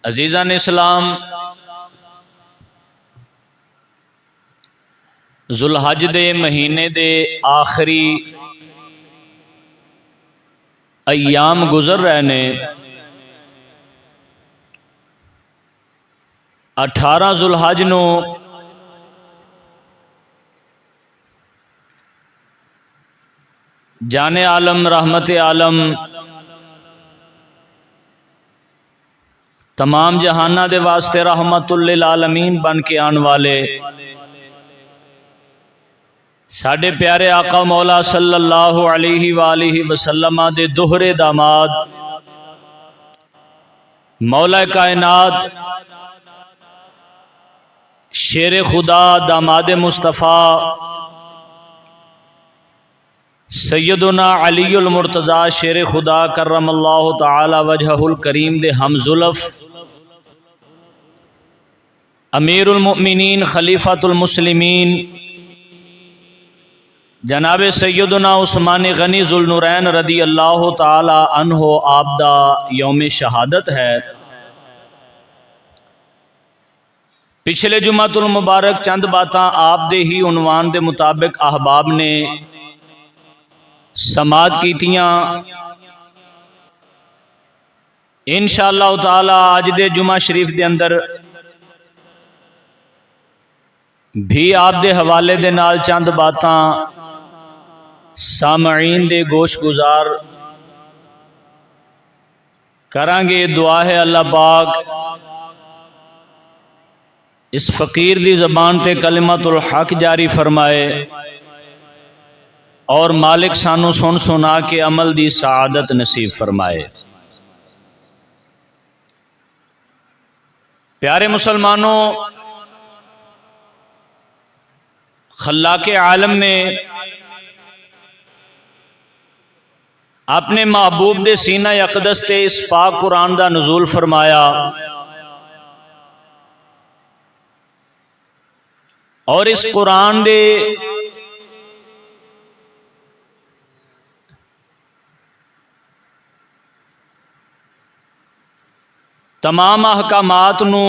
عزیزان اسلام، ذوالحج دے مہینے دے آخری ایام گزر رہے نے۔ 18 ذوالحج نو جان عالم رحمت عالم تمام جہانہ دے واسطے رحمت للعالمین بن کے آن والے ساڈے پیارے آقا مولا صلی اللہ علیہ وآلہ وسلم دے دوہرے داماد مولا کائنات شیر خدا داماد مصطفیٰ سیدنا علی المرتضی شیر خدا کرم اللہ تعالی وجہہ الکریم دے ہم زلف امیر المؤمنین خلیفۃ المسلمین جناب سیدنا عثمان غنی ذوالنورین رضی اللہ تعالی عنہ آپ دا یوم شہادت ہے۔ پچھلے جمعۃ المبارک چند باتاں آپ دے ہی عنوان دے مطابق احباب نے سماعت کیتیاں۔ انشاءاللہ تعالی آج دے جمعہ شریف دے اندر بھی آپ دے حوالے دے نال چند باتاں سامعین دے گوش گزار کریں گے۔ دعا ہے اللہ پاک اس فقیر دی زبان تے کلمت الحق جاری فرمائے اور مالک سانو سن سنا کے عمل دی سعادت نصیب فرمائے۔ پیارے مسلمانوں، خلاق عالم نے اپنے محبوب دے سینہ اقدس تے اس پاک قرآن دا نزول فرمایا اور اس قرآن دے تمام احکامات نو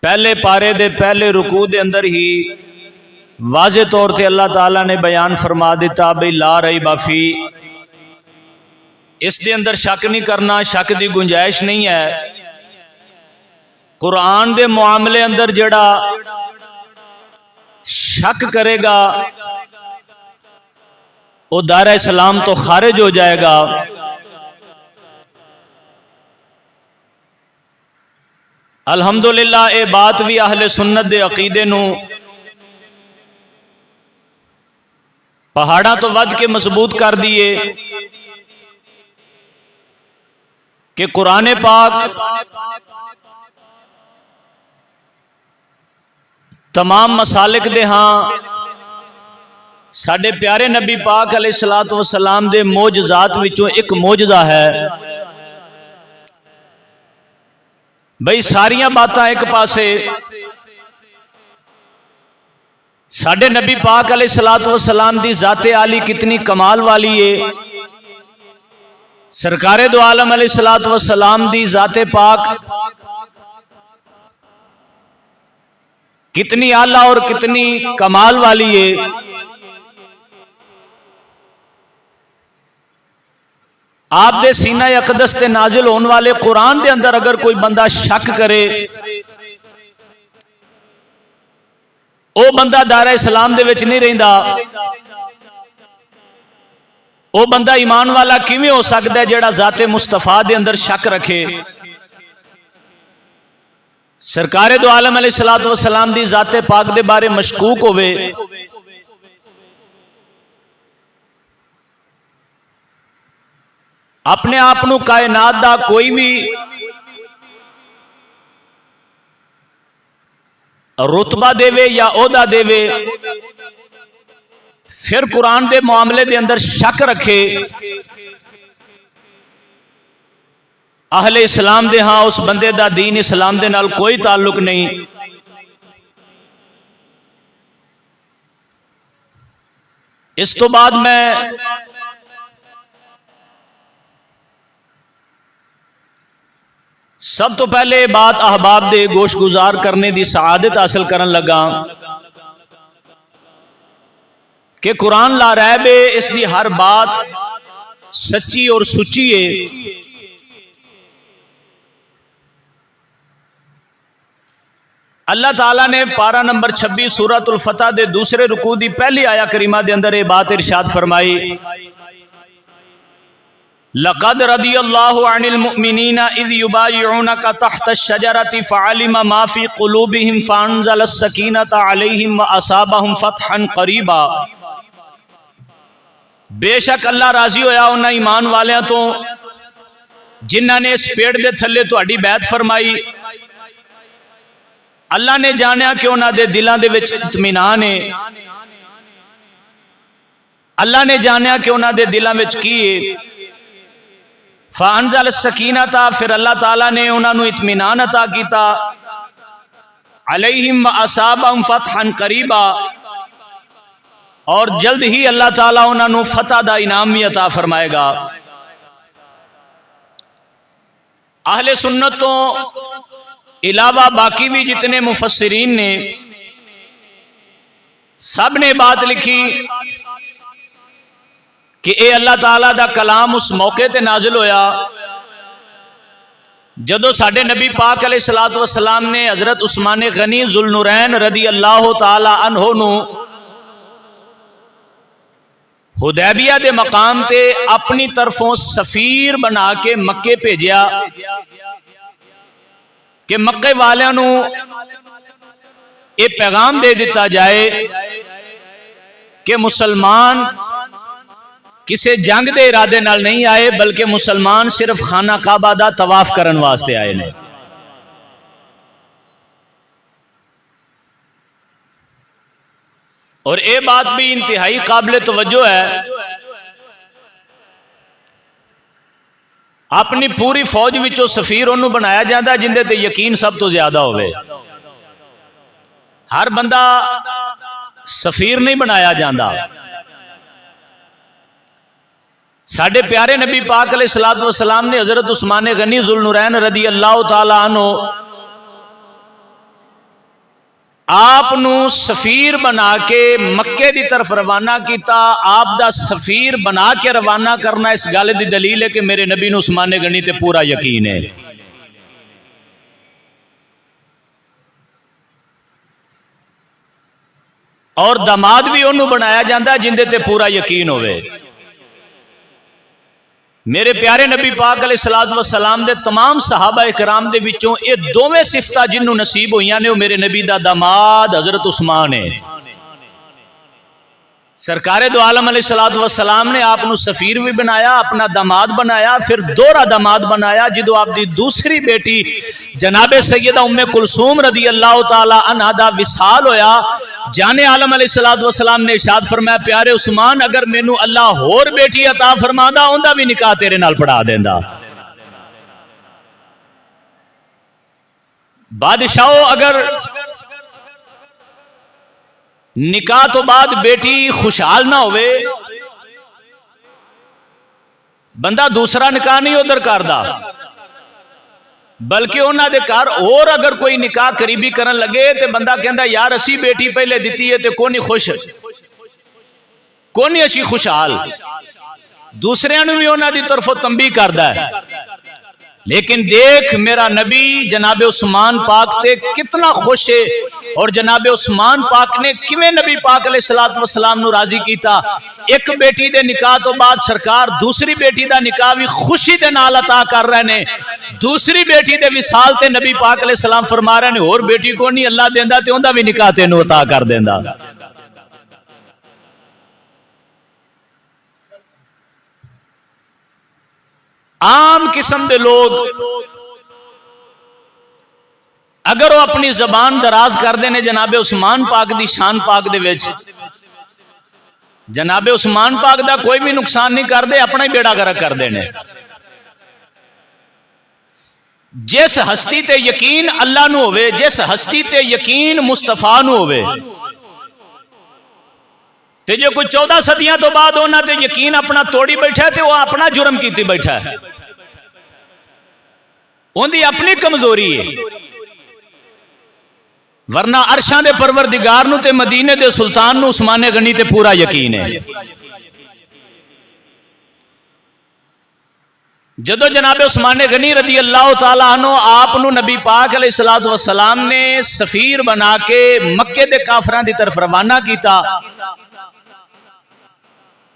پہلے پارے دے پہلے رکوع دے اندر ہی واضح طور تے اللہ تعالیٰ نے بیان فرما دیتا بھئی لا ریب فی، اس دے اندر شک نہیں کرنا، شک دی گنجائش نہیں ہے۔ قرآن دے معاملے اندر جڑا شک کرے گا وہ دار اسلام تو خارج ہو جائے گا۔ الحمدللہ اے بات بھی اہل سنت دے عقیدے نو پہاڑاں تو ود کے مضبوط کر دیے کہ قرآن پاک تمام مسالک دے ہاں ساڈے پیارے نبی پاک علیہ الصلوۃ والسلام دے معجزات وچوں ایک معجزہ ہے۔ بھئی ساریاں باتاں ایک پاسے، ساڈے نبی پاک علیہ الصلوۃ والسلام دی ذات عالی کتنی کمال والی ہے، سرکار دو عالم علیہ الصلوۃ والسلام دی ذات پاک کتنی اعلیٰ اور کتنی کمال والی ہے۔ آپ دے سینہ اقدس تے نازل ہونے والے قرآن دے اندر اگر کوئی بندہ شک کرے او بندہ دائرہ اسلام دے وچ نہیں رہندا، او بندہ ایمان والا کیویں ہو سکتا ہے جڑا ذات مصطفیٰ دے اندر شک رکھے؟ سرکار دو عالم علیہ الصلوۃ والسلام دی ذات پاک دے بارے مشکوک ہوئے، اپنے آپ نو کائنات دا کوئی بھی رتبہ دے وے یا عہدہ دے وے، پھر قرآن دے معاملے دے اندر شک رکھے، اہل اسلام دے ہاں اس بندے دا دین اسلام دے نال کوئی تعلق نہیں۔ اس تو بعد میں سب تو پہلے بات احباب دے گوش گزار کرنے دی سعادت حاصل کرن لگا کہ قرآن لا ریب ہے، اس دی ہر بات سچی اور سچی ہے۔ اللہ تعالیٰ نے پارہ نمبر 26 سورۃ الفتح دے دوسرے رکوع دی پہلی آیا کریمہ دے اندر یہ بات ارشاد فرمائی، لقد رضی اللہ عن المؤمنین اذ یبایعونک تحت الشجرۃ فعلم ما فی قلوبہم فانزل السکینۃ علیہم واصابہم فتحا قریبا۔ بے شک اللہ راضی ہویا انہاں ایمان والیاں تو جنہاں نے اس پیڑ دے تھلے تہاڈی بیعت فرمائی۔ اللہ نے جانیا کہ انہاں دے دلاں دے وچ اطمینان ہے، اللہ نے جانیا کہ انہاں دے دلاں وچ کی ہے۔ فانزل السکینۃ، پھر اللہ تعالیٰ نے انہاں نو اطمینان عطا کیتا، علیہم واصابہم فتحا قریبا، اور جلد ہی اللہ تعالیٰ انہاں نو فتح دا انعام بھی عطا فرمائے گا۔ اہل سنت تو علاوہ باقی بھی جتنے مفسرین نے سب نے بات لکھی کہ اے اللہ تعالیٰ دا کلام اس موقع تے نازل ہویا جدو ساڈے نبی پاک علیہ الصلوۃ والسلام نے حضرت عثمان غنی ذوالنورین رضی اللہ تعالی عنہ نو حدیبیہ دے مقام تے اپنی طرفوں سفیر بنا کے مکے بھیجیا کہ مکے والیاں نو یہ پیغام دے دیتا جائے کہ مسلمان کسے جنگ دے ارادے نال نہیں آئے، بلکہ مسلمان صرف خانہ کعبہ دا طواف کرن واسطے آئے نے۔ اور اے بات بھی انتہائی قابل توجہ ہے، اپنی پوری فوج وچوں سفیر انہوں بنایا جاتا جندے تے یقین سب تو زیادہ ہوئے۔ ہر بندہ سفیر نہیں بنایا جاتا۔ ساڈے پیارے نبی پاک علیہ الصلوۃ والسلام نے حضرت عثمان غنی ذوالنورین رضی اللہ تعالی عنہ آپ نو سفیر بنا کے مکے دی طرف روانہ کیتا۔ آپ دا سفیر بنا کے روانہ کرنا اس گل دی دلیل ہے کہ میرے نبی نو عثمان غنی تے پورا یقین ہے۔ اور داماد بھی انہوں بنایا جاتا جندے تے پورا یقین ہوئے۔ میرے پیارے نبی پاک علیہ الصلوۃ والسلام دے تمام صحابہ اکرام دے وچوں اے دوویں صفتاں جنوں نصیب ہوئیاں نے وہ میرے نبی دا داماد حضرت عثمان ہے۔ سرکار دو عالم علیہ الصلوۃ والسلام نے آپ نو سفیر بھی بنایا، اپنا داماد بنایا، پھر دوہرا داماد بنایا جدو آپ دی دوسری بیٹی جناب سیدہ ام کلثوم رضی اللہ تعالی عنہا دا وصال ہویا، جانے عالم علیہ الصلوۃ والسلام نے ارشاد فرمایا پیارے عثمان اگر مینوں اللہ ہور بیٹی عطا فرمادا اوندا بھی نکاح تیرے نال پڑھا دیندا۔ بادشاہو اگر نکاح تو بعد بیٹی خوشحال نہ ہوئے بندہ دوسرا نکاح نہیں ادھر کردا، بلکہ انہاں دے گھر اور اگر کوئی نکاح قریبی کرن لگے تے بندہ کہندا یار اسی بیٹی پہلے دتی ہے تے کونی خوش کونی اسی خوشحال، دوسرے نو بھی انہاں دی طرفوں تنبیہ کردا ہے۔ لیکن دیکھ میرا نبی جناب عثمان پاک تے کتنا خوش ہے، اور جناب عثمان پاک نے کیویں نبی پاک علیہ الصلوۃ والسلام نو راضی کیتا۔ ایک بیٹی دے نکاح تو بعد سرکار دوسری بیٹی دا نکاح بھی خوشی دے نال عطا کر رہے نے۔ دوسری بیٹی دے وصال تے نبی پاک علیہ السلام فرما رہے نے اور بیٹی کو نہیں اللہ دیندا تے اوندا بھی نکاح تینوں عطا کر دیندا۔ عام قسم دے لوگ اگر وہ اپنی زبان دراز کر دینے جناب عثمان پاک دی شان پاک دے وچ، جناب عثمان پاک دا کوئی بھی نقصان نہیں کر دے، اپنا ہی بیڑا گرک کر دینے۔ جس ہستی تے یقین اللہ نو ہوئے، جس ہستی تے یقین مصطفیٰ نو ہوئے، تے جو کوئی 14 صدیاں تو بعد ہونا تے یقین اپنا توڑی بیٹھا ہے تے وہ اپنا جرم کیتی بیٹھا ہے۔ اندی اپنی کمزوری ہے، ورنہ عرشاں دے پروردگار نو تے مدینے دے سلطان نو عثمان غنی تے پورا یقین ہے۔ جدو جناب عثمان غنی رضی اللہ تعالیٰ عنہ آپ نو نبی پاک علیہ السلام نے سفیر بنا کے مکے دے کافران دی طرف روانہ کیتا،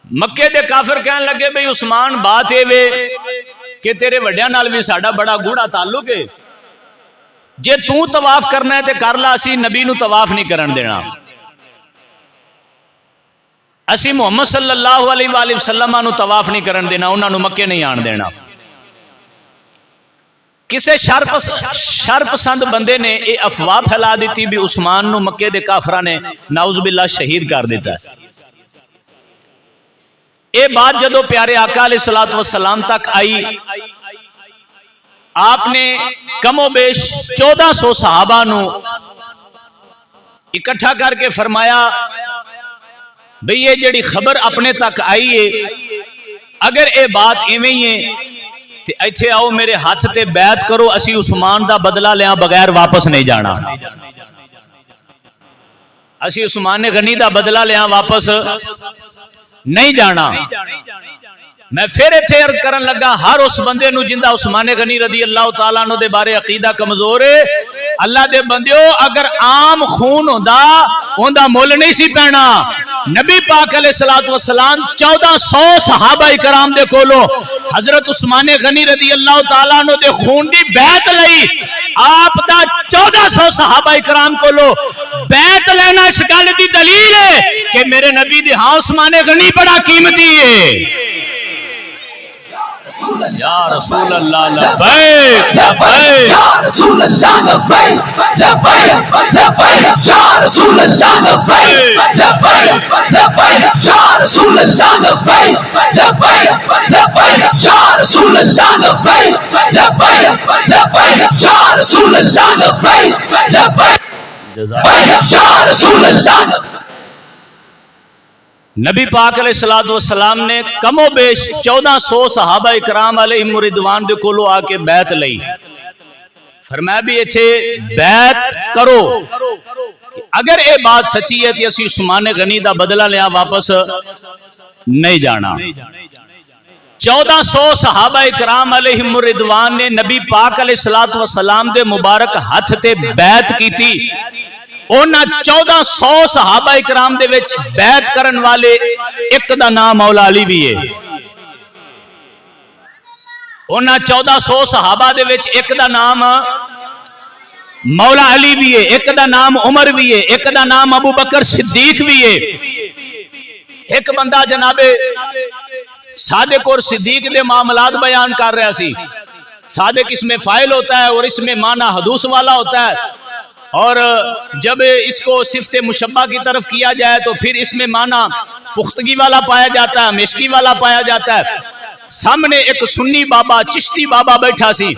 مکے دے کافر کہن لگے بھئی عثمان بات ہے وے کہ تیرے وڈیاں نال بھی ساڈا بڑا گوڑا تعلق ہے، جے تو طواف کرنا ہے تے کر لا، اسی نبی نو طواف نہیں کرن دینا، اسی محمد صلی اللہ علیہ وآلہ وسلم نو طواف نہیں کرن دینا، انہاں نو مکے نہیں آن دینا۔ کسے شر پسند بندے نے اے افواہ پھیلا دیتی بھی عثمان نو مکے دے کافرہ نے نعوذ باللہ شہید کر دیتا ہے۔ اے بات جدو پیارے آقا علیہ السلام تک آئی، آپ نے کم و بیش 1400 صحابہ نو اکٹھا کر کے فرمایا بھئی یہ جڑی خبر اپنے تک آئی ہے، اگر اے بات ایویں ہی ہے تے ایتھے آؤ میرے ہاتھ تے بیعت کرو، اسی عثمان دا بدلہ لیاں بغیر واپس نہیں جانا، اسی عثمان غنی دا بدلہ لیاں واپس نہیں جانا۔ میں پھر ایتھے عرض کرن لگا ہر اس بندے نو جندہ عثمان غنی رضی اللہ تعالیٰ عنہ دے بارے عقیدہ کمزور ہے، اللہ دے بندیو اگر عام خون ہوندا مول نہیں سی پینا، نبی پاک علیہ السلام 1400 صحابہ کرام دے کولو حضرت عثمان غنی رضی اللہ تعالیٰ عنہ دے خون دی بیعت لئی، آپ دا 1400 صحابہ کرام کولو بیعت لینا اس گل دی دلیل ہے کہ میرے نبی دی ہاں عثمان غنی بڑا قیمتی ہے۔ یا رسول اللہ لبیک لبیک، یا رسول اللہ لبیک لبیک لبیک، یا رسول اللہ لبیک لبیک لبیک، یا رسول اللہ لبیک لبیک لبیک، یا رسول اللہ لبیک لبیک لبیک، یا رسول اللہ لبیک لبیک، یا رسول اللہ۔ نبی پاک علیہ السلام نے کم و بیش 1400 صحابہ اکرام علیہم رضوان دے کولو آ کے بیعت لئی، فرمایا بھی ایتھے بیعت کرو، اگر اے بات سچی ہے تے اسی عثمان غنی دا بدلہ لیا واپس نہیں جانا۔ 1400 صحابہ اکرام علیہم رضوان نے نبی پاک علیہ السلام دے مبارک ہاتھ تے بیعت کی تھی۔ اونا 1400 صحابہ اکرام دے وچ بیعت کرن والے ایک دا نام مولا علی بھی ہے، اونا 1400 صحابہ دے وچ ایک دا نام مولا علی بھی ہے، ایک دا نام عمر بھی ہے، ایک دا نام ابو بکر صدیق بھی ہے۔ ایک بندہ جناب صادق اور صدیق دے معاملات بیان کر رہا سی، صادق اس میں فاعل ہوتا ہے اور اس میں معنی حدوث والا ہوتا ہے، اور جب اس کو صفت مشبہ کی طرف کیا جائے تو پھر اس میں معنی پختگی والا پایا جاتا ہے، ہمیشگی والا پایا جاتا ہے۔ سامنے ایک سنی بابا چشتی بابا بیٹھا سی،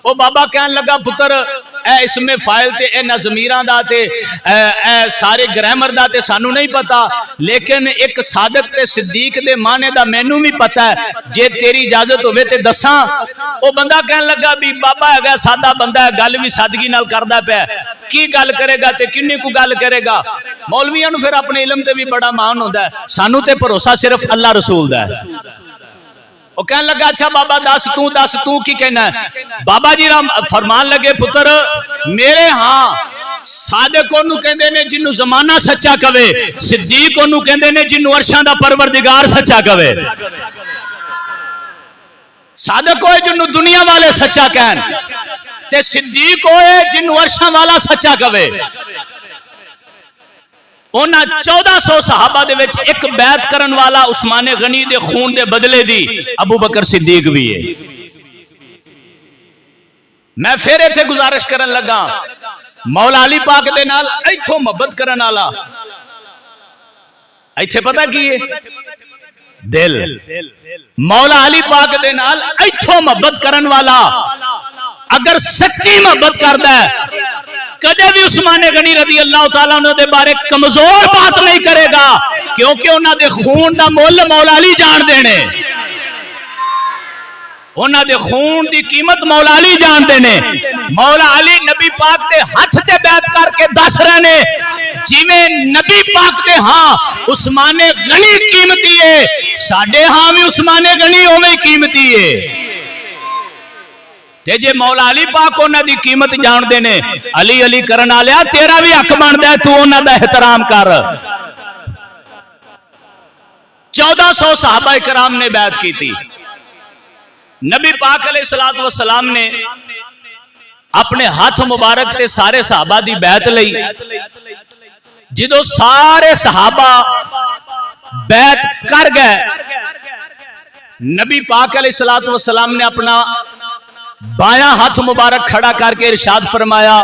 وہ بابا کہنے لگا پتر اے اس میں فائل تے اے نظمیران دا تے اے سارے گرامر دا تے سانو نہیں پتا، لیکن ایک صادق تے صدیق دے معنی دا مینو بھی پتا ہے، جے تیری اجازت ہوئے تے دساں۔ وہ بندہ کہنے لگا بھی بابا ہے گا سادہ بندہ ہے، گل بھی سادگی نال کردہ پہ کی گل کرے گا تے کنی کو گل کرے گا۔ مولویاں نو پھر اپنے علم تے بھی بڑا مان ہوتا ہے، سانو تے بھروسہ صرف اللہ رسول دا ہے۔ وہ کہنے لگا اچھا بابا دس تو کی کہنا ہے؟ بابا جی رام فرمان لگے پتر میرے ہاں صادق انہوں کہندے نے جنہوں زمانہ سچا کہے، صدیق انہوں کہندے نے جنہوں عرشاں دا پروردگار سچا کہے۔ صادق ہوئے جنہوں دنیا والے سچا کہن تے صدیق ہوئے جنہوں عرشاں والا سچا کہے۔ اونا 1400 صحابہ دے وچ ایک بیعت کرن والا عثمان غنی دے خون دے بدلے دی ابو بکر صدیق بھی ہے۔ میں پھر ایتھے گزارش کرن لگا مولا علی پاک دے نال ایتھوں محبت کرن والا، ایتھے پتہ کی ہے دل، مولا علی پاک دے نال ایتھوں محبت کرن والا اگر سچی محبت کردا ہے کدے بھی عثمان غنی رضی اللہ تعالیٰ عنہ دے بارے کمزور بات نہیں کرے گا، کیونکہ انہاں دے خون دا مول مولا علی جان دینے۔ انہاں دے خون دی قیمت مولا علی جانتے نے. مولا علی نبی پاک دے ہاتھ تے بیعت کر کے دس رہے نے جویں نبی پاک دے ہاں عثمان غنی قیمتی ہے، ساڈے ہاں بھی عثمان غنی اوویں قیمتی ہے. تے جے مولا علی پاک انہاں دی قیمت جان دے نے، علی علی کرن والیا تیرا بھی حق بندا ہے تو انہاں دا احترام کر. 1400 صحابہ کرام نے بیعت کی تھی. نبی پاک علیہ الصلوۃ والسلام نے اپنے ہاتھ مبارک تے سارے صحابہ دی بیعت لئی. جدو سارے صحابہ بیعت کر گئے، نبی پاک علیہ الصلوۃ والسلام نے اپنا بایاں ہاتھ مبارک کھڑا کر کے ارشاد فرمایا،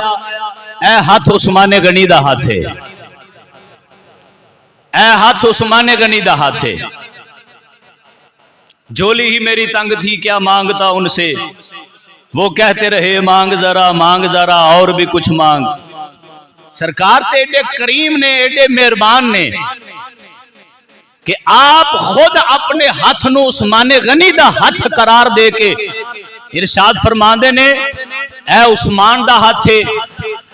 اے ہاتھ عثمان غنی دا ہاتھ ہے، اے ہاتھ عثمان غنی دا ہاتھ ہے. جولی ہی میری تنگ تھی کیا مانگتا ان سے، وہ کہتے رہے مانگ ذرا اور بھی کچھ مانگ. سرکار تے ایڈے کریم نے، ایڈے مہربان نے کہ آپ خود اپنے ہاتھ نو عثمان غنی دا ہاتھ قرار دے کے ارشاد فرماندے نے، اے عثمان دا ہاتھ ہے،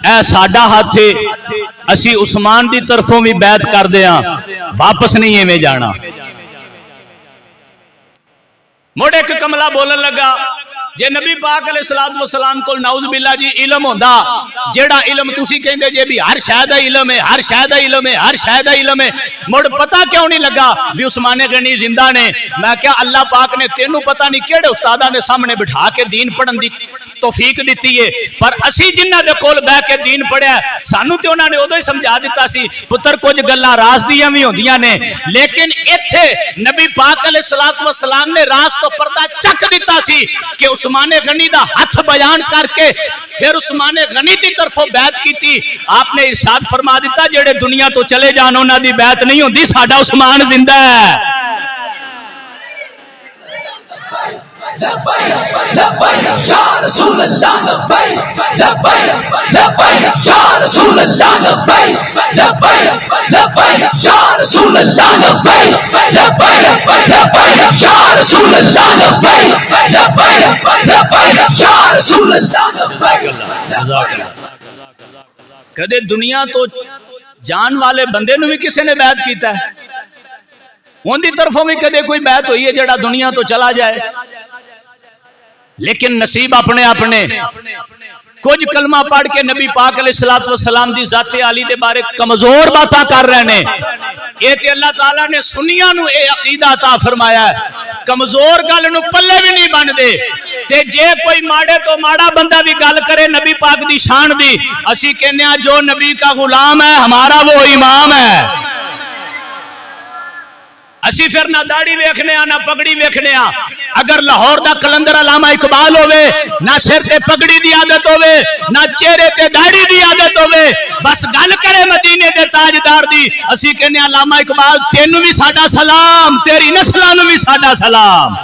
اے ساڈا ہاتھ ہے، اسی عثمان دی طرفوں بھی بیعت کر دیاں، واپس نہیں ایویں جانا. موڑے ایک کملا بولن لگا، جے نبی پاک علیہ الصلوۃ والسلام کو نعوذ باللہ جی علم ہوندا، جیڑا علم تسی کہندے جے بھی ہر شے دا علم ہے، ہر شے دا علم ہے، ہر شے دا علم ہے، مڑ پتہ کیوں نہیں لگا بھی عثمان غنی زندہ نے؟ میں کیا اللہ پاک نے تینوں پتہ نہیں کیڑے استاداں دے سامنے بٹھا کے دین پڑھن دی توفیق دیتی ہے، پر اسی جنہ دے کول بیٹھ کے دین پڑھیا سانو تے انہاں نے اودوں ہی سمجھا دیتا سی پتر کچھ گلاں راز دیاں وی ہوندیاں نے، لیکن ایتھے نبی پاک علیہ الصلوۃ والسلام نے راز تو پردہ چک دیتا سی کہ عثمان غنی دا ہاتھ بیان کر کے پھر عثمان غنی دی طرفوں بیعت کیتی. آپ نے ارشاد فرما دیتا جڑے دنیا تو چلے جان انہاں دی بیعت نہیں ہوندی، ساڈا عثمان زندہ ہے. لبیک لبیک یا رسول اللہ، لبیک لبیک لبیک یا رسول اللہ، لبیک لبیک لبیک یا رسول اللہ، لبیک لبیک لبیک یا رسول اللہ، لبیک لبیک لبیک یا رسول اللہ. کدے دنیا تو جان والے بندے نو بھی کسی نے بیعت کیتا ہے؟ ان دی طرفوں بھی کدے کوئی بیعت ہوئی ہے جڑا دنیا تو چلا جائے؟ لیکن نصیب اپنے اپنے. کچھ کلمہ پڑھ کے نبی پاک علیہ الصلوۃ والسلام دی ذات عالی دے بارے کمزور باتاں کر رہے نے. یہ تے اللہ تعالیٰ نے سنیاں نو اے عقیدہ عطا فرمایا ہے، کمزور گل نو پلے بھی نہیں بن دے. تے جے کوئی ماڑے تو ماڑا بندہ بھی گل کرے نبی پاک دی شان دی، اسی کہنے ہیں جو نبی کا غلام ہے ہمارا وہ امام ہے. اسی پھر نہ داڑھی ویکھنے نہ پگڑی ویکھنے. اگر لاہور دا کلندر علامہ اقبال ہوئے، نہ سر تے پگڑی دی عادت ہوئے، نہ چہرے تے داڑھی دی عادت ہوئے، بس گل کرے مدینے دے تاجدار دی، اسی کہنے علامہ اقبال تینوں بھی ساڈا سلام، تیری نسلاں نوں بھی ساڈا سلام.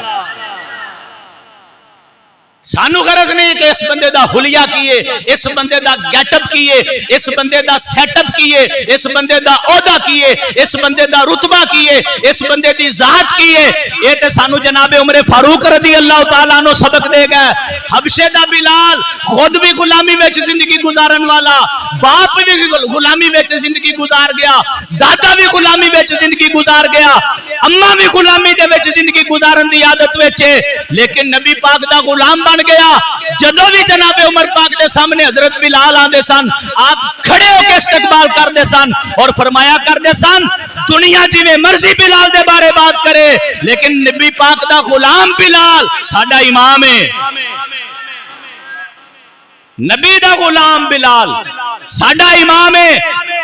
سانو غرض نہیں کہ اس بندے دا حلیہ کیے، اس بندے دا گیٹ اپ کیے، اس بندے دا سیٹ اپ کیے، اس بندے دا عہدہ کیے، اس بندے دا رتبہ کیے، اس بندے دی ذات کیے. یہ تے سانو جناب عمر فاروق رضی اللہ تعالیٰ عنہ سبق دے گئے. حبشے دا بلال خود بھی غلامی وچ زندگی گزارن والا، باپ بھی غلامی وچ زندگی گزار گیا، دادا بھی غلامی وچ زندگی گزار گیا، اماں بھی غلامی دے وچ زندگی گزارن دی عادت وچ، لیکن نبی پاک دا غلام بن گیا. جدو بھی جناب عمر پاک دے سامنے حضرت بلال آندے سن، آپ کھڑے ہو کے استقبال کردے سن اور فرمایا کردے سن دنیا جی میں مرضی بلال دے بارے بات کرے، لیکن نبی پاک دا غلام بلال ساڈا امام ہے. نبی دا غلام بلال ساڈا امام ہے.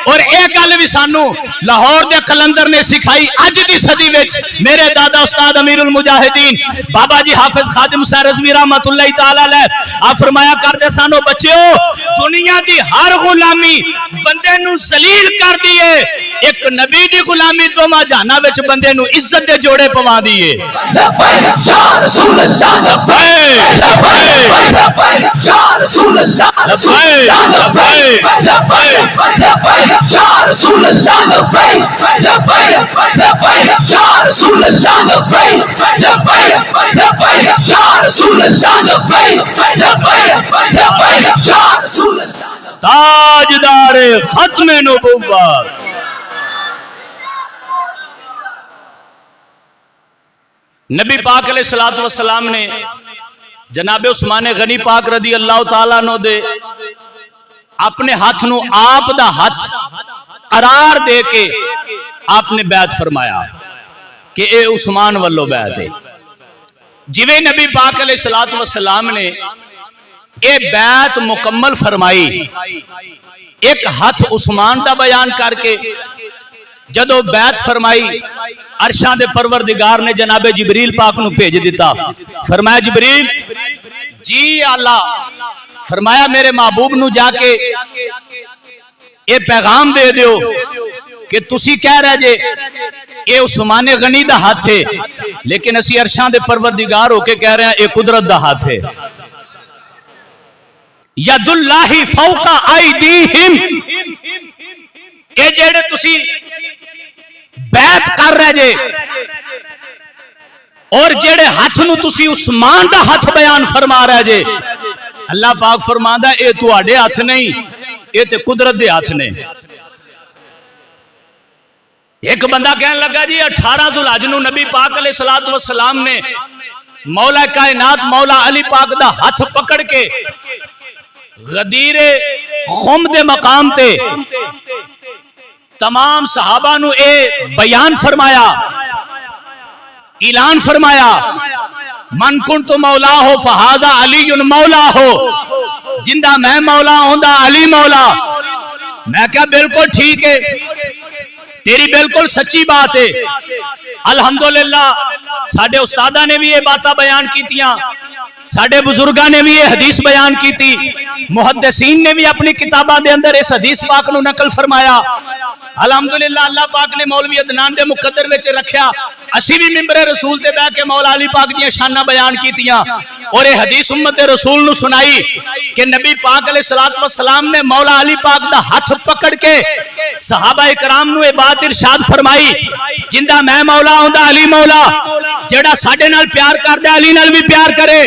اور ایک گل بھی سانو لاہور دے کلندر نے سکھائی اج دی صدی وچ. میرے دادا استاد امیر المجاہدین بابا جی حافظ خادم حسین رضوی رحمت اللہ تعالی علیہ آپ فرمایا کردے سانو بچیو دنیا دی ہر غلامی بندے نو ذلیل کر دیے، ایک نبی دی غلامی تو ماں جانا وچ بندے نو عزت دے جوڑے پوا دیے. لبیک یا رسول اللہ، لبیک لبیک یا رسول Allah, Rasulullah, labbaik, labbaik, labbaik, ya Rasulullah, labbaik, labbaik, labbaik, ya Rasulullah, labbaik, labbaik, labbaik, ya Rasulullah, labbaik, labbaik, labbaik, ya Rasulullah. تاجدار ختم نبوت نبی پاک علیہ الصلوۃ والسلام نے جناب عثمان غنی پاک رضی اللہ تعالیٰ عنہ دے اپنے ہاتھ نو آپ دا ہاتھ قرار دے کے آپ نے بیعت فرمایا کہ اے عثمان والو بیعت ہے. جویں نبی پاک علیہ الصلوۃ والسلام نے اے بیعت مکمل فرمائی ایک ہاتھ عثمان دا بیان کر کے جدو بیعت فرمائی عرشاں دے پروردگار نے جناب جبریل پاک نو بھیج دیتا. فرمایا جبریل جی اللہ فرمایا میرے محبوب نو جا کے اے پیغام دے دیو کہ تسی کہہ رہے جے اے عثمان غنی دا ہاتھ ہے لیکن اسی عرشاں دے پروردگار ہو کے کہہ رہے ہیں اے قدرت دا ہاتھ ہے. ید اللہ فوق ایدیہم اے جیڑے تسی بیعت کر رہے جے اور جیڑے ہاتھ نو تسی عثمان دا ہاتھ بیان فرما رہے جے اللہ پاک فرماندا اے تواڈے ہاتھ نہیں اے تے قدرت دے ہاتھ نے. ایک بندہ کہنے لگا جی 18 ذوالحج نو نبی پاک علیہ الصلوۃ والسلام نے مولا کائنات مولا علی پاک دا ہاتھ پکڑ کے غدیر خم دے مقام تے تمام صحابہ نو اے بیان فرمایا اعلان فرمایا من کنت مولا ہو فہذا علی مولا ہو جندہ میں مولا ہوندا علی مولا. میں کہا بالکل ٹھیک ہے تیری بالکل سچی بات ہے. الحمدللہ ساڈے استاداں نے بھی یہ باتاں بیان کیتیاں ساڈے بزرگاں نے بھی یہ حدیث بیان کی تھی محدثین نے بھی اپنی کتاباں دے اندر اس حدیث پاک نو نقل فرمایا. الحمدللہ اللہ پاک نے مولوی عدنان دے مقدر وچ رکھیا اسی بھی منبر رسول تے بیٹھ کے مولا علی پاک دی شاناں بیان کیتیاں اور یہ حدیث امت رسول نو سنائی کہ نبی پاک علیہ الصلوۃ والسلام نے مولا علی پاک دا ہاتھ پکڑ کے صحابہ کرام نو یہ بات ارشاد فرمائی جندا میں مولا ہوندا علی مولا جڑا ساڈے نال پیار کردا علی نال بھی پیار کرے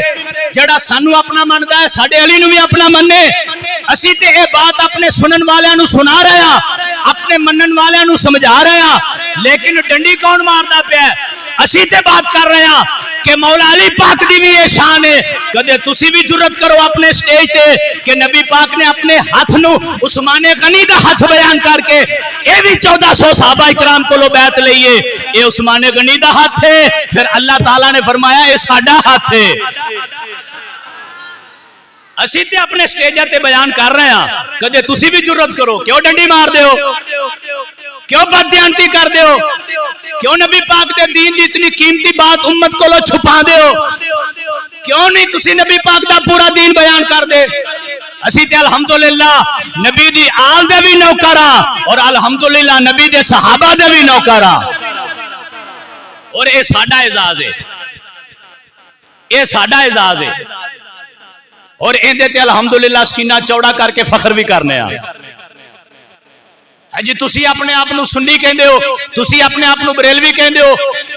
جڑا سانو اپنا مندا ہے ساڈے علی نو بھی اپنا مننے. اسی تے اے بات اپنے سنن والیاں نو سنا رہے ہاں اپنے منن والیاں نو سمجھا رہے ہاں لیکن ڈنڈی کون ماردا پیا ہے؟ اسی تے بات کر رہے ہاں کہ مولا علی پاک دی بھی یہ شان ہے. کدے تسی بھی جرت کرو اپنے سٹیج تے کہ نبی پاک نے اپنے ہاتھ نو عثمان غنی دا ہاتھ بیان کر کے اے بھی 1400 صحابہ کرام کولو بیعت لئیے اے عثمان غنی دا ہاتھ ہے. پھر اللہ تعالیٰ نے فرمایا اے ساڈا ہاتھ ہے. اسی تے اپنے سٹیجاں تے بیان کر رہے ہیں کدے تسی بھی جرت کرو کیوں ڈنڈی مار دیو کیوں بددیانتی کر دیو کیوں نبی پاک دے دین دی اتنی قیمتی بات امت کو لو چھپا دیو کیوں نہیں تسی نبی پاک دا پورا دین بیان کر دے. اسی تے الحمدللہ نبی دی آل دے بھی نوکرا اور الحمدللہ نبی دے صحابہ دے بھی نوکرا اور اے ساڈا اعزاز ہے اے ساڈا اعزاز ہے اور ایندے تے الحمدللہ سینہ چوڑا کر کے فخر بھی کرنے ہاں. جی تسی اپنے آپ نو سنی کہندے ہو تسی اپنے آپ نو بریلوی کہندے ہو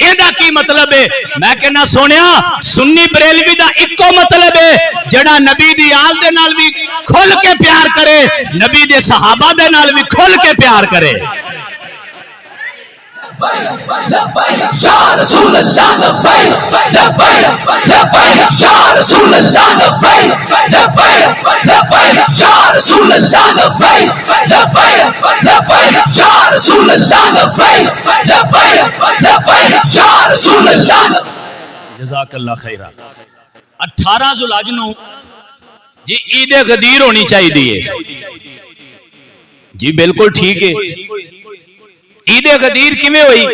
ایندا کی مطلب ہے؟ میں کہنا سونیا سنی بریلوی دا اکو مطلب ہے جڑا نبی دی آل دے نال بھی کھل کے پیار کرے نبی دے صحابہ دے نال بھی کھل کے پیار کرے. یا رسول اللہ لبیک لبیک لبیک یا رسول اللہ لبیک لبیک لبیک یا رسول اللہ لبیک لبیک لبیک یا رسول اللہ لبیک لبیک لبیک یا رسول اللہ. جزاک اللہ خیرہ. 18 ذوالحج نو جی عید غدیر ہونی چاہیے جی بالکل ٹھیک ہے. عید غدیر کیویں ہوئی؟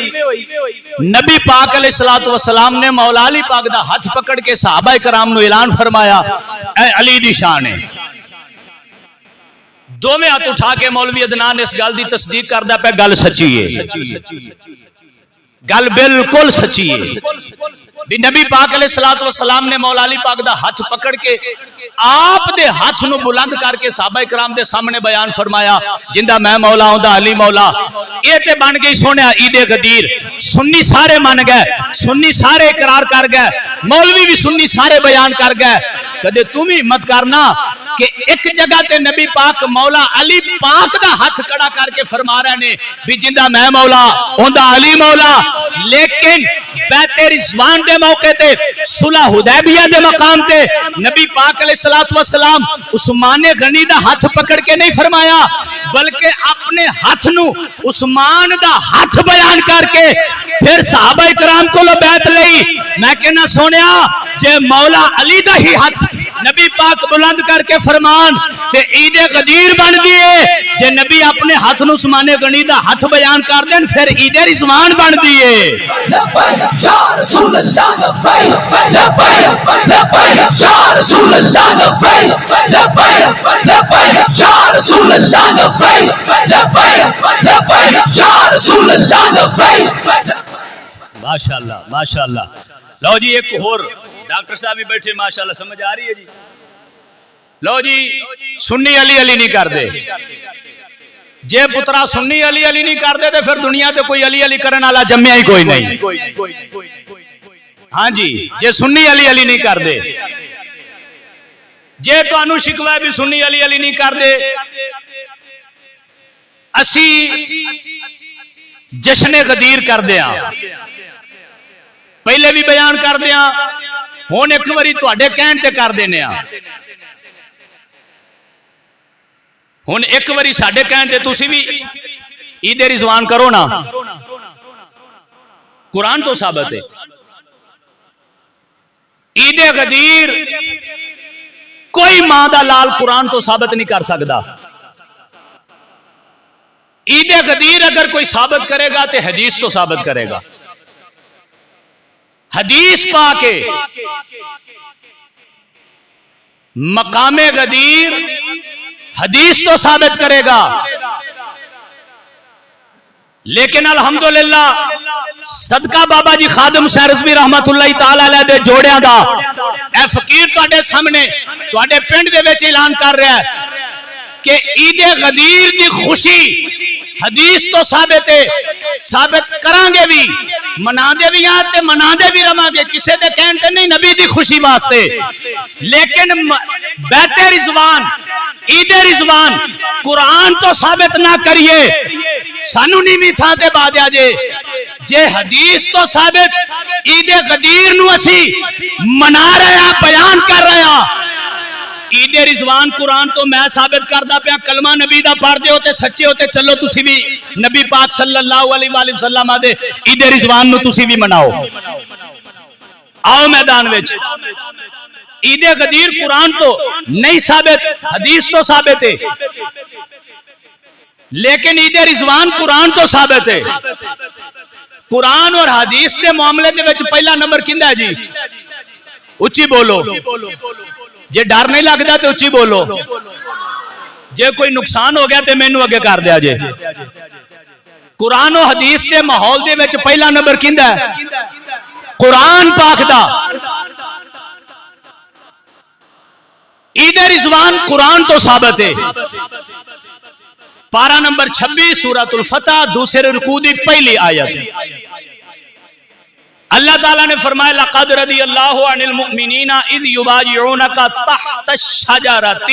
نبی پاک علیہ الصلوۃ والسلام نے مولا علی پاک دا ہاتھ پکڑ کے صحابہ کرام نو اعلان فرمایا اے علی دی شان ہے. دوویں ہاتھ اٹھا کے مولوی عدنان اس گل دی تصدیق کردا پیا گل سچی ہے گل بالکل سچی ہے بھی نبی پاک علیہ الصلوۃ والسلام نے مولا علی پاک دا ہاتھ پکڑ کے آپ دے ہاتھ نو بلند کر کے صحابہ کرام دے سامنے بیان فرمایا جندہ میں مولا ہوں دا علی مولا. یہ تے بن گئی سونے عید غدیر. سنی سارے من گئے, سنی سارے اقرار کر گئے, مولوی بھی سنی سارے بیان کر گئے. کدے تم ہی مت کرنا کہ ایک جگہ تے نبی پاک مولا علی پاک دا ہاتھ کڑا کر کے فرما رہے نے بھی جندہ میں مولا ہوندا علی مولا. لیکن بیت رضوان دے موقع تے صلح حدیبیہ دے مقام تے نبی پاک علیہ الصلوۃ والسلام عثمان غنی دا ہاتھ پکڑ کے نہیں فرمایا بلکہ اپنے ہاتھ نو عثمان دا ہاتھ بیان کر کے پھر صحابہ کرام کو بیعت لئی. میں کہنا سونیا جے مولا علی دا ہی ہاتھ نبی پاک بلند کر کے فرمان تے عید غدیر بن دیئے. جے نبی اپنے ہاتھ نو عثمان غنی دا ہاتھ بیان کر دیں پھر عید رضوان بن دیئے. لبیک یا رسول اللہ لبیک لبیک لبیک یا رسول اللہ لبیک لبیک لبیک یا رسول اللہ لبیک لبیک لبیک یا رسول اللہ لبیک. ماشاءاللہ ماشاءاللہ. لو جی ایک اور ڈاکٹر صاحب بھی بیٹھے ماشاءاللہ سمجھ آ رہی ہے جی. لو جی سنی علی علی نہیں کر دے. جے پترا سنی علی علی نہیں کر دے تو پھر دنیا تے کوئی علی علی کرن والا جمیا ہی کوئی نہیں. ہاں جی جے سنی علی علی نہیں کر دے, جے تو انو شکوہ بھی سنی علی علی نہیں کر دے. اسی جشن غدیر کر دیا پہلے بھی بیان کر دیا ہون ایک واری تواڈے کہن تے کر دینے آ. ہون ایک واری ساڈے کہن تے تسی بھی عید رضوان کرو نا. قرآن تو ثابت ہے عید غدیر کوئی ماں دا لال قرآن تو ثابت نہیں کر سکتا. عید غدیر اگر کوئی ثابت کرے گا تو حدیث تو ثابت کرے گا. حدیث پا کے مقام غدیر حدیث تو ثابت کرے گا. لیکن الحمدللہ صدقہ بابا جی خادم حسین رضوی رحمت اللہ تعالی علیہ دے جوڑیاں دا اے فقیر تواڈے سامنے تواڈے پنڈ دے وچ اعلان کر رہا ہے کہ عید غدیر دی خوشی حدیث تو ثابت ہے. ثابت کران گے بھی منا دے بھی ہاں تے منا دے بھی رواں گے. کسے دے کہن تے نہیں نبی دی خوشی واسطے. لیکن بیت رضوان عید رضوان قرآن تو ثابت نہ کریے سانو نہیں بھی تھا تے بادیا جے. جے حدیث تو ثابت عید غدیر نو اسی منا رہے ہیں بیان کر رہے ہیں. عید رضوان قرآن تو میں ثابت کردہ پیا کلمہ نبی دا پڑھ دے ہوتے سچے ہوتے چلو تسی بھی نبی پاک صلی اللہ علیہ وآلہ وسلم دے عید رضوان نو تسی بھی مناؤ. آؤ میدان وچ. عید غدیر قرآن تو نہیں ثابت حدیث تو ثابت ہے لیکن عید رضوان قرآن تو ثابت ہے. قرآن اور حدیث کے معاملے دے وچ پہلا نمبر کیندا ہے جی؟ اچھی بولو. جے ڈر نہیں لگتا تو اچھی بولو. جے کوئی نقصان ہو گیا تو مینوں اگے کر دیا جے. قرآن و حدیث کے ماحول دے وچ پہلا نمبر کیندا ہے؟ قرآن پاک دا. عید رضوان قرآن تو ثابت ہے. پارہ نمبر 26 سورۃ الفتح دوسرے رکوع دی پہلی آیت. اللہ تعالیٰ نے فرمایا لقد رضی اللہ عن المؤمنین اذ یبایعونک تحت الشجرۃ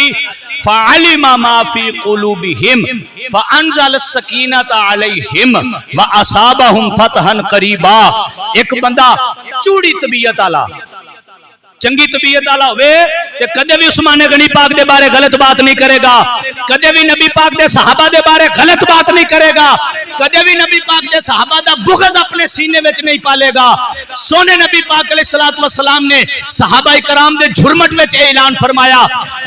فعلم ما فی قلوبہم فانزل السکینۃ علیہم واصابہم فتحا قریبا. ایک بندہ چوڑی طبیعت والا چنگی طبیعت والا ہوئے تے کدے بھی عثمان غنی پاک دے بارے غلط بات نہیں کرے گا. کدے بھی نبی پاک دے صحابہ دے بارے غلط بات نہیں کرے گا. کدے بھی نبی پاک دے صحابہ دا بغض اپنے سینے وچ نہیں پالے گا. سونے نبی پاک علیہ الصلوۃ والسلام نے صحابہ کرام دے جھرمٹ وچ اعلان فرمایا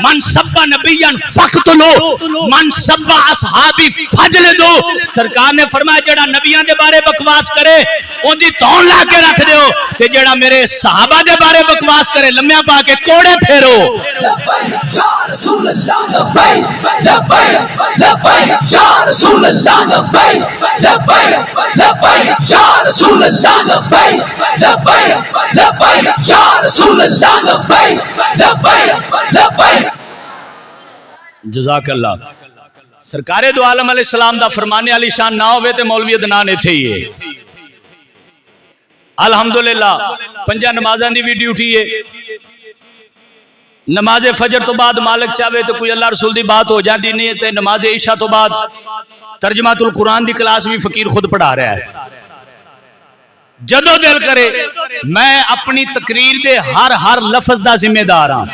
من سب نبیا فقتلوا من سب اصحابی فجلدوا. سرکار نے فرمایا جڑا نبیاں دے بارے بکواس کرے اون دی تون لا کے رکھ دیو تے جڑا میرے صحابہ دے بارے بکواس کرے لمیا پا کے کوڑے پھیرو. لبیک یا رسول رسول اللہ لبیک لبیک لبیک یا رسول اللہ لبیک لبیک لبیک یا رسول اللہ لبیک لبیک لبیک یا رسول اللہ لبیک لبیک لبیک. جزاک اللہ. سرکار دو عالم علیہ السلام دا فرمانے علی شان نہ ہوئے تے مولوی عدنان ایتھے ہی ہے. الحمدللہ پنجا نمازاں دی بھی ڈیوٹی ہے. نماز فجر تو بعد مالک چاہے تو کوئی اللہ رسول دی بات ہو جاتی نہیں تے نماز عشاء تو بعد ترجمہ القرآن دی کلاس بھی فقیر خود پڑھا رہا ہے. جدو دل کرے میں اپنی تقریر دے ہر لفظ دا ذمہ دار ہاں.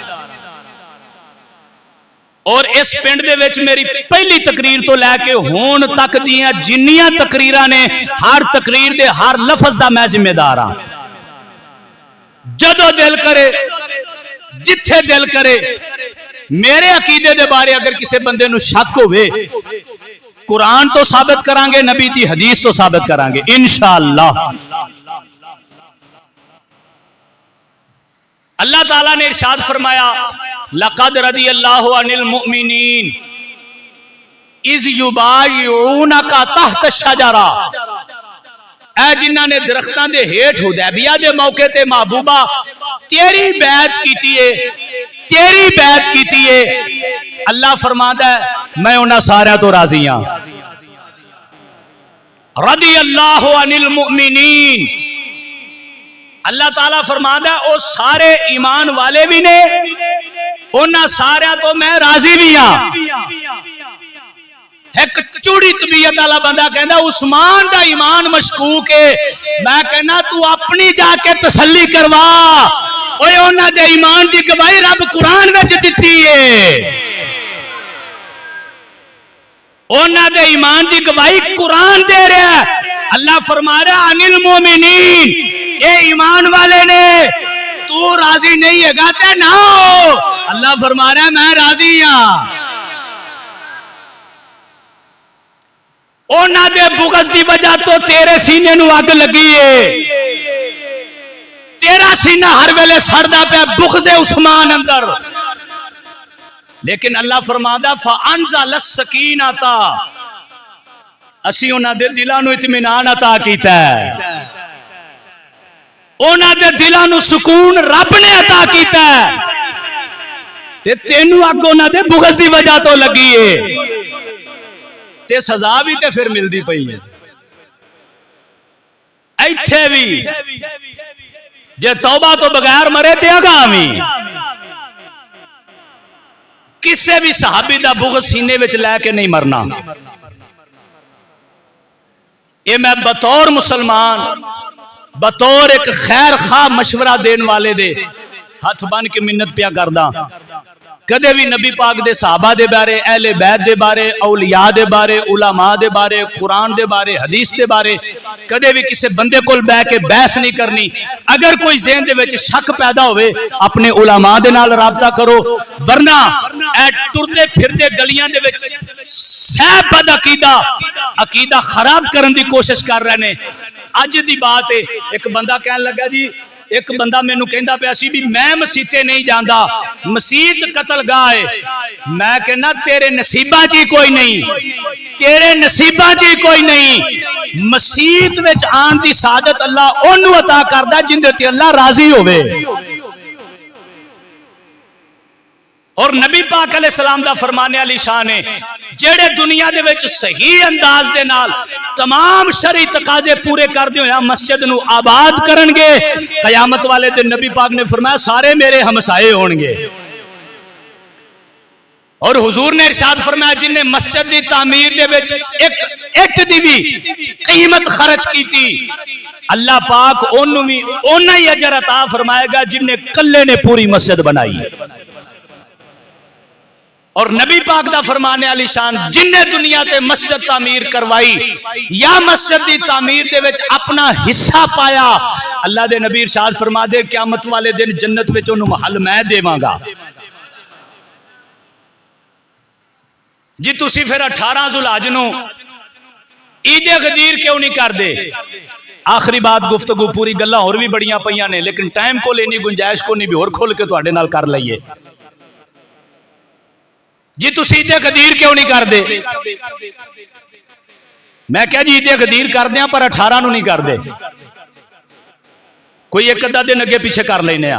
اور اس پنڈ دے وچ میری پہلی تقریر تو لے کے ہون تک دیاں جنیاں تقریراں نے ہر تقریر دے ہر لفظ دا میں ذمہ دار ہاں. جدو دل کرے جتھے دل کرے میرے عقیدے دے بارے اگر کسی بندے نو شک ہوئے قرآن تو ثابت کرانگے نبی دی حدیث تو ثابت کرانگے انشاءاللہ. اللہ تعالیٰ نے ارشاد فرمایا لقد رضی اللہ عن المؤمنین اذ یبایعونک تحت الشجرہ. اے جنہاں نے درختاں دے ہیٹھ حدیبیہ دے موقع تے محبوبہ تیری بیعت کیتی ہے تیری بیعت کیتی ہے. اللہ فرماتا ہے میں انہاں سارے تو راضی ہاں. رضی اللہ عن المؤمنین. اللہ تعالیٰ فرماتا ہے او سارے ایمان والے بھی نے انہاں سارے تو میں راضی بھی ہاں. ایک چوڑی طبیعت والا بندہ کہندا عثمان دا ایمان مشکوک ہے. میں کہنا تو اپنی جا کے تسلی کروا. اوے انہاں دے ایمان دی گواہی رب قرآن وچ دتی ہے. انہاں دے ایمان دی گواہی قرآن دے رہا ہے. اللہ فرما رہا عن المومنین اے ایمان والے نے تو راضی نہیں ہے گا تے نہ ہو. اللہ فرما رہا ہے میں راضی ہاں. اونا دے بغض دی وجہ تو تیرے سینے نو اگ لگی ہے. تیرا سینہ ہر ویلے سڑدا پیا بغض عثمان اندر. لیکن اللہ فرمادا فانزل السکینۃ اسی اونا دے دلاں نو اطمینان عطا کیتا ہے. اونا دے دلاں نو سکون رب نے عطا کیتا ہے تے تینوں اگ اونا دے بغض دی وجہ تو لگی ہے تے سزا بھی تے پھر ملدی پئی ہے. ایتھے بھی جے توبہ تو بغیر مرے تے اگامی. کسے بھی صحابی دا بغض سینے وچ لے کے نہیں مرنا. یہ میں بطور مسلمان بطور ایک خیر خواہ مشورہ دین والے دے ہاتھ بن کے منت پیا کردا. کدے بھی نبی پاک دے صحابہ دے بارے اہل بیت دے بارے اولیاء دے بارے علماء دے بارے قرآن دے بارے حدیث دے بارے کدے بھی کسی بندے کول بیٹھ کے بحث نہیں کرنی. اگر کوئی ذہن دے وچ شک پیدا ہوئے اپنے علماء دے نال رابطہ کرو. ورنہ اے ٹردے پھردے گلیاں دے وچ صاحب بد عقیدہ خراب کرن دی کوشش کر رہے نے. اج دی بات ہے ایک بندہ کہن لگا جی ایک بندہ مینوں کہندا پیا سی بھی میں مسیتے نہیں جاندا مسیت قتل گاہ ہے. میں کہنا تیرے نصیباں چ کوئی نہیں تیرے نصیباں چ کوئی نہیں. مسیت وچ آن دی سعادت اللہ اونوں عطا کردا جن دے تے اللہ راضی ہوے. اور نبی پاک علیہ السلام دا فرمانے علی شان ہے جڑے دنیا دے وچ صحیح انداز دے نال تمام شرعی تقاضے پورے کردے ہویا مسجد نو آباد کرن گے قیامت والے دن نبی پاک نے فرمایا سارے میرے ہمسائے ہون گے. اور حضور نے ارشاد فرمایا جن نے مسجد دی تعمیر دے وچ ایک اٹ دی بھی قیمت خرچ کیتی اللہ پاک اونوں بھی اونا ہی اجر عطا فرمائے گا جن نے کلے نے پوری مسجد بنائی. اور نبی پاک دا فرمانے علی شان جن نے دنیا تے مسجد تعمیر کروائی یا مسجد دی تعمیر دے وچ اپنا حصہ پایا اللہ دے نبی ارشاد فرما دے قیامت والے دن جنت وچ انہوں محل میں دیواں گا. جی تسی پھر 18 ذوالحج نو عید غدیر کیوں نہیں کر دے. آخری بات گفتگو پوری گلاں اور بھی بڑیاں پیاں نے لیکن ٹائم کو لینی گنجائش کو نہیں بھی اور کھول کے تواڈے نال کر لئیے. جی تسی عید غدیر کیوں نہیں کر دے؟ میں کہا جی عید غدیر کر دیا پر 18 نو نہیں کر دے، کوئی ایک ادھا دن اگے پیچھے کر لینے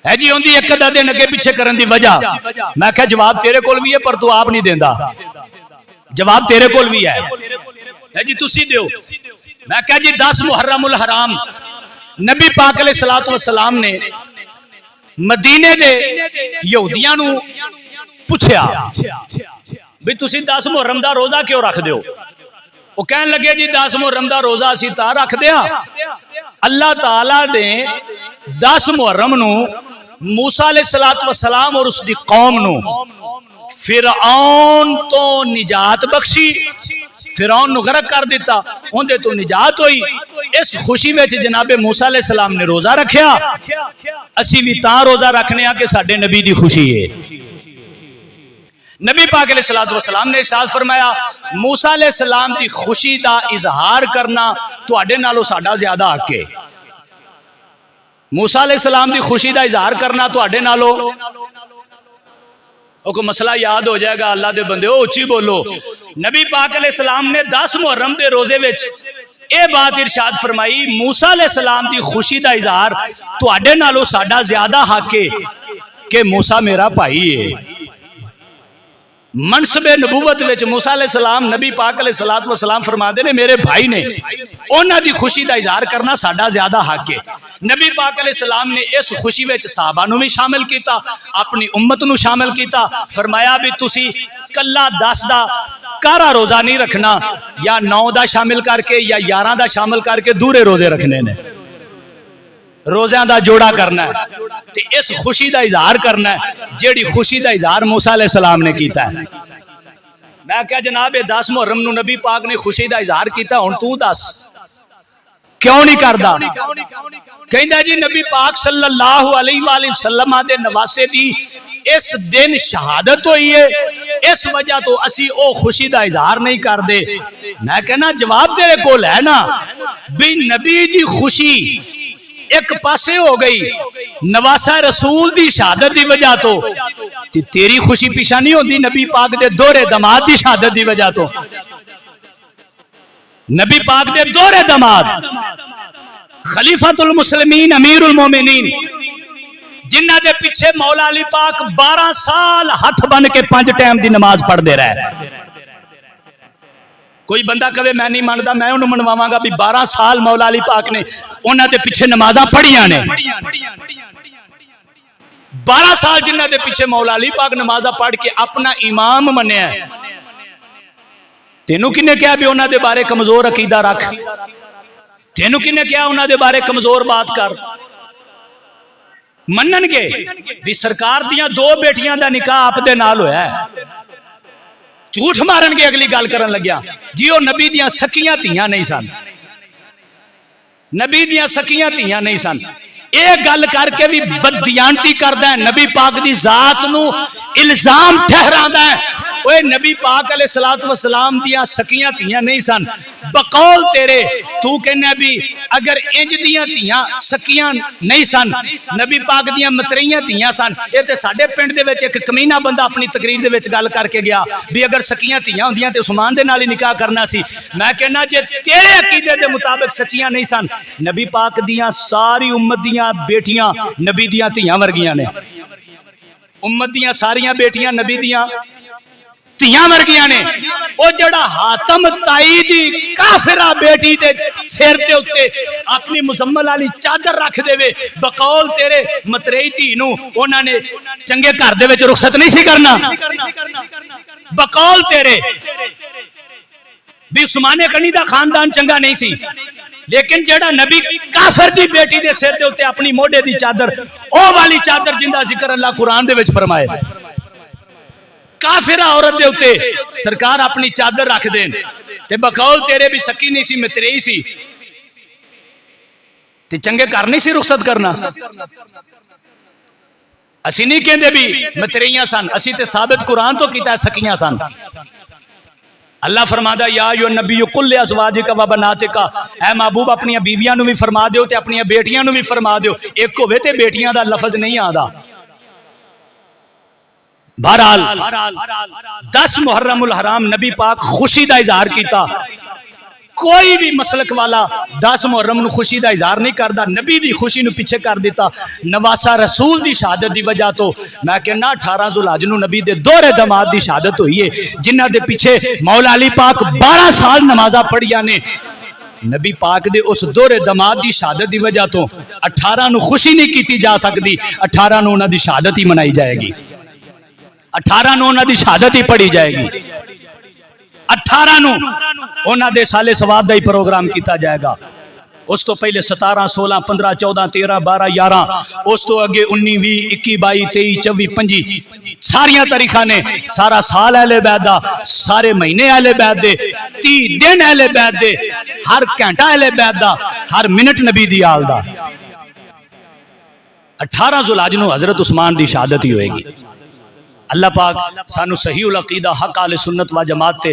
ہے جی ہوندی ایک ادھا دن اگے پیچھے کرن دی وجہ۔ میں کہا جواب تیرے کول بھی ہے پر تو آپ نہیں دیندا، جواب تیرے کول بھی ہے جی تسی دیو۔ میں کہا جی 10 محرم الحرام نبی پاک علیہ الصلوۃ والسلام نے مدینے دے یہودیاں نو پوچھیا بھی تسی 10 محرم دا روزہ کیوں رکھ دیو؟ وہ کہن لگے جی 10 محرم دا روزہ اسی تا رکھ دیا، اللہ تعالیٰ نے 10 محرم نو موسیٰ علیہ السلام اور اس دی قوم نو فرعون تو نجات بخشی، فرعون نو غرق کر دیتا، اندے تو نجات ہوئی۔ اس خوشی میں جناب موسیٰ علیہ السلام نے روزہ رکھیا، اسی بھی تاں روزہ رکھنے کہ ساڈے نبی دی خوشی ہے۔ نبی پاک علیہ السلام نے ارشاد فرمایا موسیٰ علیہ السلام دی خوشی دا اظہار کرنا تواڈے نالوں ساڈا زیادہ حق ہے۔ موسیٰ علیہ السلام دی خوشی دا اظہار کرنا تواڈے نالوں، او کو مسئلہ یاد ہو جائے گا اللہ دے بندے او اچھی بولو۔ نبی پاک علیہ السلام نے 10 محرم دے روزے وچ اے بات ارشاد فرمائی موسیٰ علیہ السلام دی خوشی دا اظہار تواڈے نالوں ساڈا زیادہ حق ہے کہ موسیٰ میرا بھائی ہے۔ منصب نبوت وچ موسیٰ علیہ السلام نبی پاک علیہ السلام فرماتے نے میرے بھائی نے، انہاں دی خوشی دا اظہار کرنا ساڈا زیادہ حق ہے۔ نبی پاک علیہ السلام نے اس خوشی وچ صحابہ نو بھی شامل کیتا، اپنی امت نو شامل کیتا، فرمایا بھی تسی کلا 10 دا کارا روزہ نہیں رکھنا، یا 9 دا شامل کر کے یا 11 دا شامل کر کے دورے روزے رکھنے نے، روزیاں دا جوڑا کرنا ہے تے اس خوشی دا اظہار کرنا ہے جیڑی خوشی دا اظہار موسیٰ علیہ السلام نے کیتا ہے۔ میں کہا جناب 10 محرم نو نبی پاک نے خوشی دا اظہار کیتا، ہن تو دس کیوں نہیں کردا؟ کہندا جی نبی پاک صلی اللہ علیہ وآلہ وسلم دے نواسے دی اس دن شہادت ہوئی ہے، اس وجہ تو اسی او خوشی دا اظہار نہیں کر دے۔ میں کہنا جواب تیرے کول ہے نا بھی نبی دی خوشی ایک پاسے ہو گئی نواسہ رسول دی شہادت دی وجہ تو، تیری خوشی پیچھا نہیں ہوتی نبی پاک دے دورے دماد دی شہادت دی وجہ تو۔ نبی پاک دے دورے دماد خلیفۃ المسلمین امیر المومنین جنہ دے پیچھے مولا علی پاک 12 سال ہاتھ بن کے 5 ٹائم دی نماز پڑھ دے رہے۔ کوئی بندہ کہے میں نہیں ماندا، میں انہوں منواواں گا بھی 12 سال مولا علی پاک نے انہاں دے پیچھے نمازاں پڑھیاں نے، 12 سال جنہ دے پیچھے مولا علی پاک نمازاں پڑھ کے اپنا امام منیا ہے۔ تینوں کنے کیا بھی انہاں دے بارے کمزور عقیدہ رکھ؟ تینوں کنے کیا انہاں دے بارے کمزور بات کر؟ منن گے بھی سرکار دیاں 2 بیٹیاں دا نکاح آپ دے نال ہویا ہے، جھوٹ مارن کے اگلی گل کرن لگیا جی وہ نبی دیاں سکیاں تیاں نہیں سن، نبی دیاں سکیاں تیاں نہیں سن۔ ایک گل کر کے بھی بددیانتی کردا ہے، نبی پاک دی ذات نو الزام ٹھہراندا ہے۔ اوے نبی پاک علیہ الصلوۃ والسلام دیاں سکیاں تیاں نہیں سن، بقول تیرے تو کہنا بھی اگر انج دیاں تیاں سکیاں نہیں سن، نبی پاک دیاں متریاں تیاں سن۔ اے تے ساڈے پنڈ دے وچ ایک کمینہ بندہ اپنی تقریر دے وچ گل کر کے گیا بھی اگر سکیاں تیاں ہوندیاں تے عثمان دے نال ہی نکاح کرنا سی۔ میں کہنا جے تیرے عقیدے دے مطابق سچیاں نہیں سن، نبی پاک دیاں ساری امت دیاں بیٹیاں نبی دیاں تیاں ورگیاں نے، امت دیاں ساریاں بیٹیاں نبی دیاں تیاں ورگیاں نے۔ او جڑا حاتم تائی دی کافرہ بیٹی دے سر تے اوتے اپنی مزمل والی چادر رکھ دے وے، بقول تیرے متریئی تھی نو انہاں نے چنگے گھر دے وچ رخصت نہیں سی کرنا، بقول تیرے بھی عثمان غنی دا خاندان چنگا نہیں سی، لیکن جڑا نبی کافر دی بیٹی دے سر تے اوتے اپنی موڈے دی چادر، او والی چادر جندہ ذکر اللہ قرآن دے وچ فرمائے، کافرہ عورت دے اتے سرکار اپنی چادر رکھ دین تے بقول تیرے بھی سکی نہیں سی متریئی سی تے چنگے گھر نہیں سی رخصت کرنا۔ اسی نہیں کہندے بھی مترییاں سن، اسی تے ثابت قرآن تو کیتا ہے سکیاں سن۔ اللہ فرمادا یا ایھا النبی قل لازواجک و بناتک، اے محبوب اپنی بیویاں نو بھی فرما دیو تے اپنی بیٹیاں نو بھی فرما دیو، ایک ہوے تے بیٹیاں دا لفظ نہیں آندا، بہرحال 10 محرم الحرام نبی پاک خوشی دا اظہار کیتا. کوئی بھی مسلک والا 10 محرم نو خوشی دا اظہار نہیں کردا، نبی دی خوشی نو پیچھے کر دیتا. نواسا رسول دی شہادت دی وجہ تو میں کہنا 18 ذوالحج نو نبی دے دوہرے داماد دی شہادت ہوئی ہے، جنہ دے پیچھے مولا علی پاک 12 سال نمازاں پڑھیاں نے. نبی پاک دے اس دوہرے داماد دی شہادت دی وجہ تو 18 نو خوشی نہیں کیتی جا سکتی، 18 نو انہاں دی شہادت ہی منائی جائے گی، 18 نو انہاں دی شہادت ہی پڑھی جائے گی، 18 نو انہاں دے سالے ثواب دا ہی پروگرام کیتا جائے گا. اس تو پہلے 17 16 15 14 13 12 11 اس تو اگے 19 20 21 22 23 24 25 ساریاں تاریخاں نے. سارا سال اہل بیت دا، سارے مہینے اہل بیت دے، 30 دن اہل بیت دے، ہر گھنٹہ اہل بیت دا، ہر منٹ نبی دی آل دا. 18 ذوالحج نو حضرت عثمان دی شہادت ہی ہوئے گی. اللہ پاک سانو صحیح العقیدہ حق اہل سنت و جماعت تے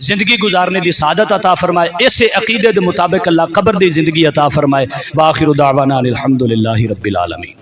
زندگی گزارنے دی سعادت عطا فرمائے. اسے عقیدے دے مطابق اللہ قبر دی زندگی عطا فرمائے. وآخر دعوانا الحمدللہ رب العالمین.